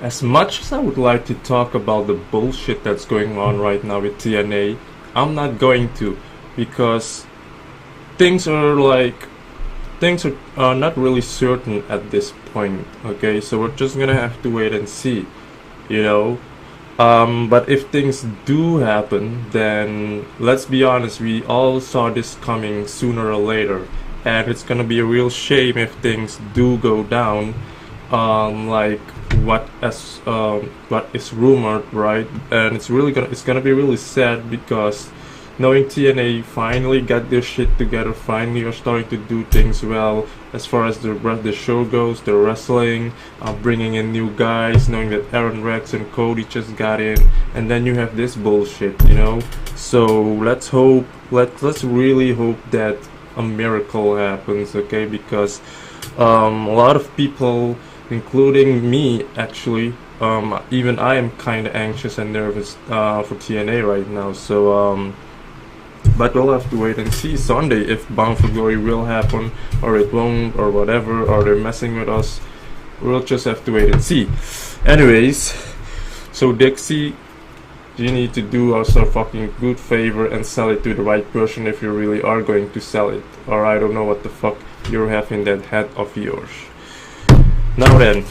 As much as I would like to talk about the bullshit that's going on right now with TNA, I'm not going to, because things are like things are not really certain at this point. Okay, so we're just gonna have to wait and see, you know. But if things do happen, then let's be honest, we all saw this coming sooner or later, and it's gonna be a real shame if things do go down, like what is rumored, right? And it's gonna be really sad because knowing TNA finally got their shit together, finally are starting to do things well as far as the show goes, the wrestling, bringing in new guys, knowing that Aaron Rex and Cody just got in, and then you have this bullshit, you know. So let's really hope that a miracle happens, okay? Because a lot of people, including me, actually, even I am kind of anxious and nervous for TNA right now. So. But we'll have to wait and see Sunday if Bound for Glory will happen or it won't or whatever, or they're messing with us. We'll just have to wait and see. Anyways, so Dixie, you need to do us a fucking good favor and sell it to the right person if you really are going to sell it. Or I don't know what the fuck you have in that head of yours. Now then,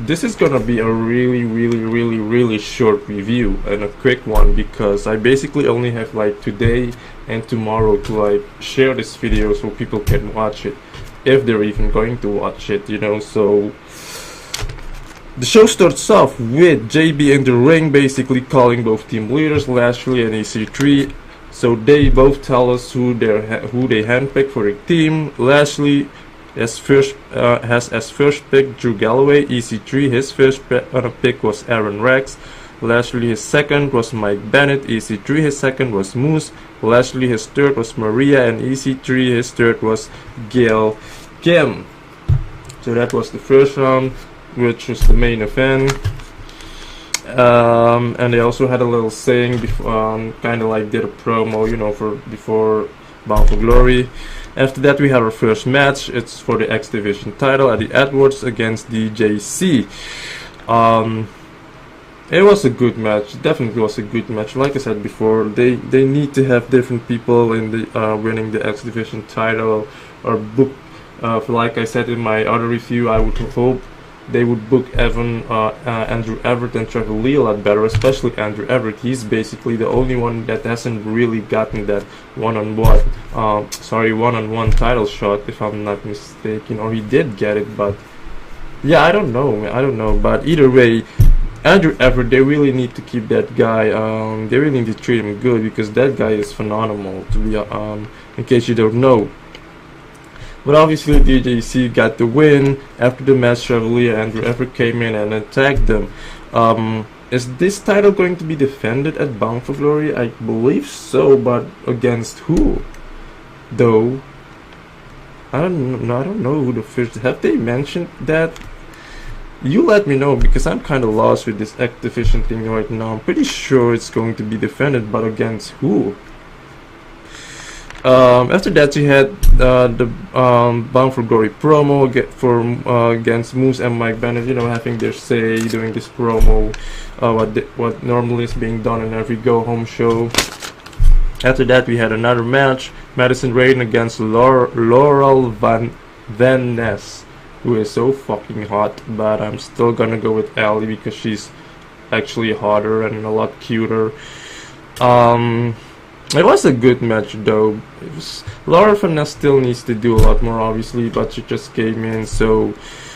this is gonna be a really short review and a quick one, because I basically only have like today and tomorrow to like share this video so people can watch it, if they're even going to watch it, you know. So the show starts off with JB in the ring basically calling both team leaders, Lashley and EC3. So they both tell us who they handpicked for the team. Lashley has as first pick Drew Galloway. EC3, his first pick was Aaron Rex. Lashley, his second was Mike Bennett. EC3, his second was Moose. Lashley, his third was Maria, and EC3, his third was Gail Kim. So that was the first round, which was the main event. And they also had a little saying before, kind of like did a promo, you know, for before Bound for Glory. After that, we had our first match. It's for the X Division title, Eddie Edwards against DJC. It was a good match. Definitely was a good match. Like I said before, they need to have different people in the winning the X Division title, or book. Like I said in my other review, I would hope they would book Andrew Everett and Trevor Lee a lot better, especially Andrew Everett. He's basically the only one that hasn't really gotten that one-on-one title shot, if I'm not mistaken, or he did get it, but yeah, I don't know. But either way, Andrew Everett, they really need to keep that guy. They really need to treat him good, because that guy is phenomenal. To be in case you don't know. But obviously DJC got the win. After the match, Chevalier and Andrew Everett came in and attacked them. Is this title going to be defended at Bound for Glory? I believe so, but against who? Though I don't know who the first. Have they mentioned that? You let me know, because I'm kind of lost with this X Division thing right now. I'm pretty sure it's going to be defended, but against who? After that, you had the Bound for Glory promo against Moose and Mike Bennett, you know, having their say, doing this promo, what normally is being done in every go-home show. After that, we had another match, Madison Rayne against Laurel Van Ness, who is so fucking hot, but I'm still gonna go with Allie because she's actually hotter and a lot cuter. It was a good match though. Laura Van Ness still needs to do a lot more, obviously, but she just came in, so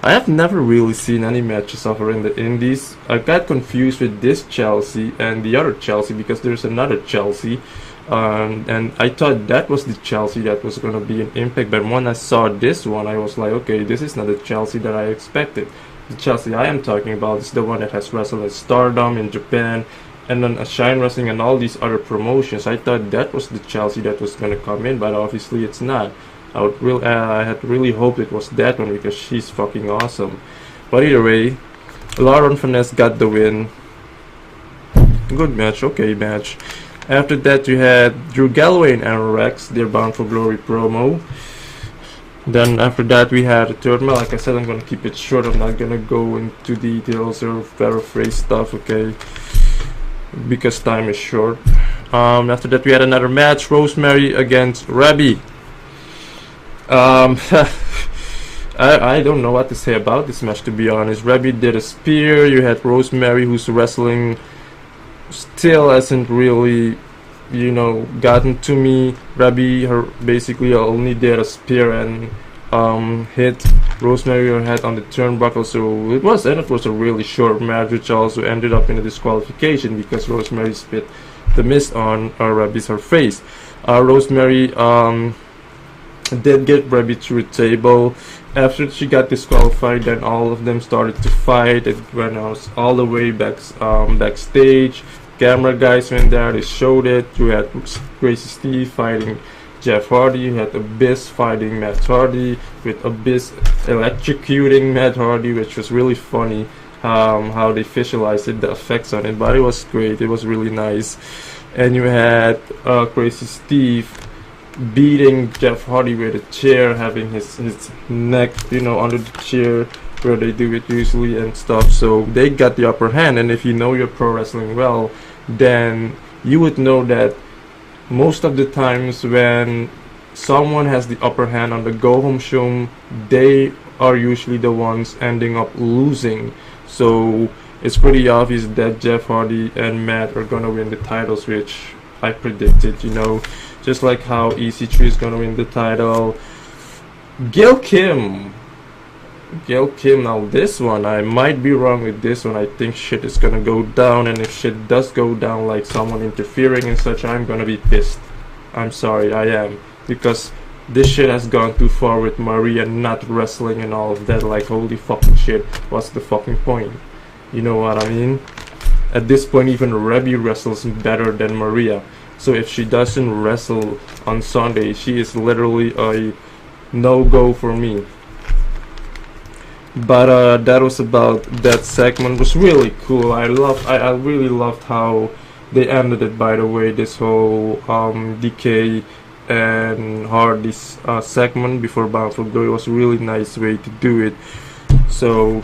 I have never really seen any matches of her in the indies. I got confused with this Chelsea and the other Chelsea, because there's another Chelsea, and I thought that was the Chelsea that was gonna be an Impact, but when I saw this one, I was like, okay, this is not the Chelsea that I expected. The Chelsea I am talking about is the one that has wrestled at Stardom in Japan, and then Shine Wrestling and all these other promotions. I thought that was the Chelsea that was gonna come in, but obviously it's not. I had really hoped it was that one, because she's fucking awesome. But either way, Lauren Finesse got the win. Good match, okay match. After that, you had Drew Galloway and Aaron Rex, their Bound for Glory promo. Then after that we had a third match. Like I said, I'm gonna keep it short. I'm not gonna go into details or paraphrase stuff, okay? Because time is short. After that we had another match, Rosemary against Rebby. I don't know what to say about this match, to be honest. Rebby did a spear. You had Rosemary, who's wrestling still hasn't really, you know, gotten to me. Rebby, her basically only did a spear and hit Rosemary her head on the turnbuckle. So it was a really short match, which also ended up in a disqualification because Rosemary spit the mist on Rebby's her face. Rosemary did get Rebby through a table. After she got disqualified, then all of them started to fight. It went all the way backstage. Camera guys went there, they showed it. You had Crazy Steve fighting Jeff Hardy. You had Abyss fighting Matt Hardy, with Abyss electrocuting Matt Hardy, which was really funny. How they visualized it, the effects on it, but it was great. It was really nice. And you had Crazy Steve beating Jeff Hardy with a chair, having his neck, you know, under the chair where they do it usually and stuff. So they got the upper hand. And if you know your pro wrestling well, then you would know that most of the times when someone has the upper hand on the go home show, they are usually the ones ending up losing. So it's pretty obvious that Jeff Hardy and Matt are gonna win the titles, which I predicted, you know. Just like how EC3 is gonna win the title. Gail Kim, now this one, I might be wrong with this one. I think shit is gonna go down, and if shit does go down, like someone interfering and such, I'm gonna be pissed. I'm sorry, I am. Because this shit has gone too far with Maria not wrestling and all of that. Like, holy fucking shit, what's the fucking point? You know what I mean? At this point, even Rebby wrestles better than Maria. So if she doesn't wrestle on Sunday, she is literally a no-go for me. But that was about that segment. It was really cool. I really loved how they ended it, by the way, this whole DK and Hardy's segment before Bound for Glory. Was a really nice way to do it. So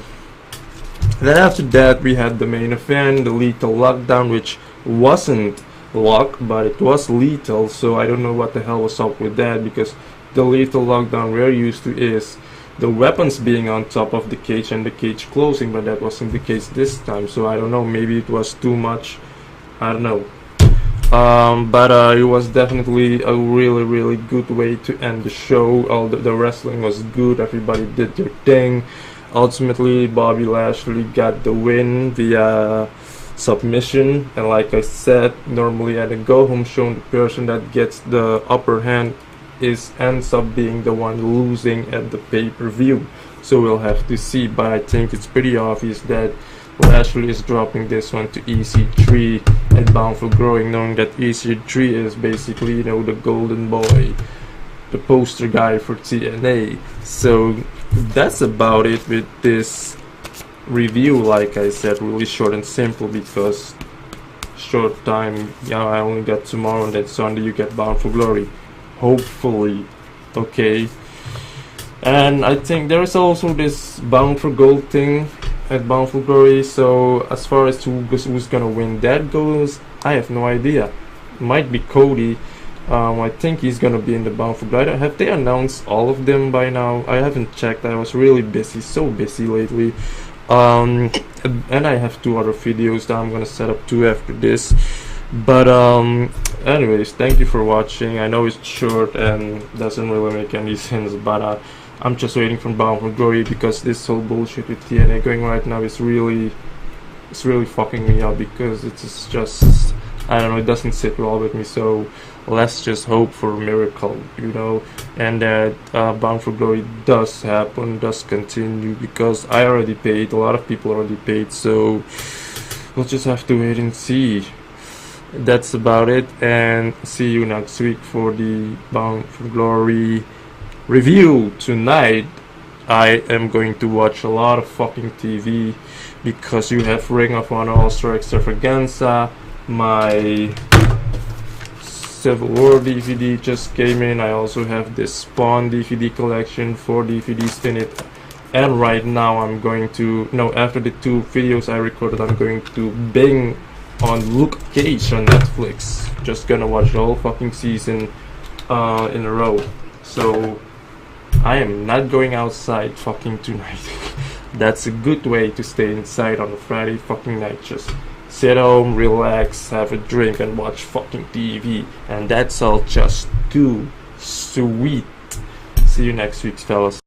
then after that we had the main event, the Lethal Lockdown, which wasn't lock, but it was lethal. So I don't know what the hell was up with that, because the Lethal Lockdown we're used to is the weapons being on top of the cage and the cage closing, but that wasn't the case this time. So I don't know, maybe it was too much, I don't know. But it was definitely a really good way to end the show. All the wrestling was good, everybody did their thing. Ultimately Bobby Lashley got the win via submission, and like I said, normally at a go home show, the person that gets the upper hand ends up being the one losing at the pay-per-view. So we'll have to see, but I think it's pretty obvious that Lashley is dropping this one to EC3 at Bound for Glory, knowing that EC3 is basically, you know, the golden boy, the poster guy for TNA. So that's about it with this review. Like I said, really short and simple because short time. Yeah, I only got tomorrow, and then Sunday you get Bound for Glory, hopefully. Okay, and I think there is also this Bound for Gold thing at Bound for Glory. So as far as who's gonna win that goes, I have no idea. Might be Cody. I think he's gonna be in the Bound for Glory. Have they announced all of them by now? I haven't checked. I was really busy, so busy lately. And I have 2 other videos that I'm gonna set up 2 after this. But anyways, thank you for watching. I know it's short and doesn't really make any sense, but I'm just waiting for Bound for Glory, because this whole bullshit with TNA going right now is really fucking me up, because it's just, I don't know, it doesn't sit well with me. So let's just hope for a miracle, you know, and that Bound for Glory does happen, does continue, because I already paid, a lot of people already paid, so we'll just have to wait and see. That's about it, and see you next week for the Bound for Glory review. Tonight I am going to watch a lot of fucking TV, because you have Ring of Honor All-Star Extravaganza, my Civil War DVD just came in. I also have this Spawn DVD collection, 4 DVDs in it. And right now I'm going to, after the 2 videos I recorded, I'm going to bang on Luke Cage on Netflix. Just gonna watch the whole fucking season in a row. So I am not going outside fucking tonight. That's a good way to stay inside on a Friday fucking night. Just sit home, relax, have a drink, and watch fucking TV. And that's all just too sweet. See you next week, fellas.